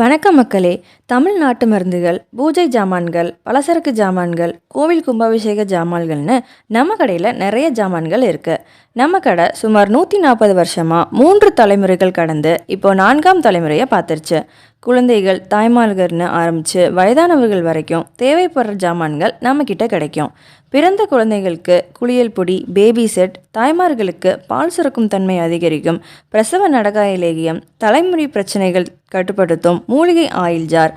வணக்கம் மக்களே. தமிழ்நாட்டு மருந்துகள், பூஜை ஜாமான்கள், பலசரக்கு ஜாமான்கள், கோவில் கும்பாபிஷேக ஜாமான்கள்னு நம்ம கடையில் நிறைய ஜாமான்கள் இருக்குது. நம்ம கடை சுமார் 140 வருஷமாக 3 தலைமுறைகள் கடந்து இப்போ 4ஆம் தலைமுறையை பார்த்துருச்சு. குழந்தைகள், தாய்மார்கள்னு ஆரம்பித்து வயதானவர்கள் வரைக்கும் தேவைப்படுற ஜாமான்கள் நம்மக்கிட்ட கிடைக்கும். பிறந்த குழந்தைகளுக்கு குளியல் பொடி, பேபி செட், தாய்மார்களுக்கு பால் சுரக்கும் தன்மை அதிகரிக்கும் பிரசவ நடகாய லேகியம், தலைமுறை பிரச்சனைகள் கட்டுப்படுத்தும் மூலிகை ஆயில் ஜார்,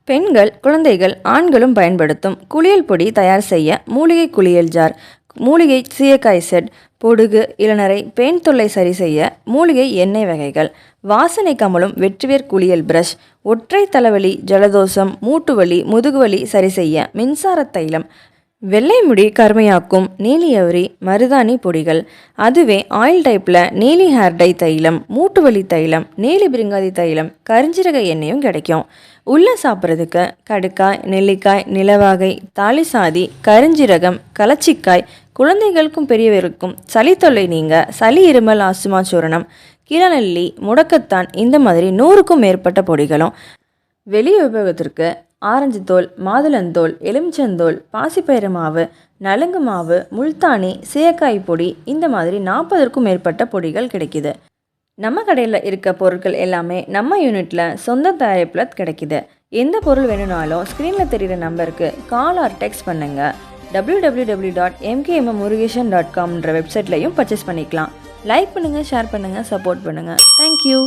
பெண்கள், குழந்தைகள், ஆண்களும் பயன்படுத்தும் குளியல் பொடி தயார் செய்ய மூலிகை குளியல் ஜார், மூலிகை சீயக்காய் செட், பொடுகு, இளநரை, பெண் தொல்லை சரி செய்ய மூலிகை எண்ணெய் வகைகள், வாசனை கமலும் வெற்றிவேர் குளியல் பிரஷ், ஒற்றை தலைவலி, ஜலதோஷம், மூட்டுவலி, முதுகுவலி சரி செய்ய மின்சார தைலம், வெள்ளை முடி கருமையாக்கும் நீலி அவரி, மருதாணி பொடிகள், அதுவே ஆயில் டைப்பில் நீலி ஹேர் டை தைலம், மூட்டுவலி தைலம், நீலி பிரிங்காதி தைலம், கரிஞ்சீரக எண்ணெயும் கிடைக்கும். உள்ளே சாப்பிட்றதுக்கு கடுக்காய், நெல்லிக்காய், நிலவாகை, தாலிசாதி, கரிஞ்சீரகம், கலச்சிக்காய், குழந்தைகளுக்கும் பெரியவருக்கும் சளி தொல்லை நீங்க சளி, இருமல், ஆஸ்துமா சூரணம், கிளநெல்லி, முடக்கத்தான், இந்த மாதிரி 100க்கும் மேற்பட்ட பொடிகளும். வெளி உபயோகத்திற்கு ஆரஞ்சு தோல், மாதுளந்தோல், எலுமிச்சந்தோல், பாசிப்பயிறு மாவு, நலுங்கு மாவு, முல்தானி, சீயக்காய் பொடி, இந்த மாதிரி 40க்கும் மேற்பட்ட பொடிகள் கிடைக்கிது. நம்ம கடையில் இருக்க பொருட்கள் எல்லாமே நம்ம யூனிட்டில் சொந்த தயாரிப்பில் கிடைக்கிது. எந்த பொருள் வேணும்னாலும் ஸ்க்ரீனில் தெரிகிற நம்பருக்கு கால் ஆர் டெக்ஸ்ட் பண்ணுங்கள். www.mkmmurugesan.comன்ற வெப்சைட்லையும் பர்ச்சேஸ் பண்ணிக்கலாம். லைக் பண்ணுங்கள், ஷேர் பண்ணுங்கள், சப்போர்ட் பண்ணுங்கள். தேங்க்யூ.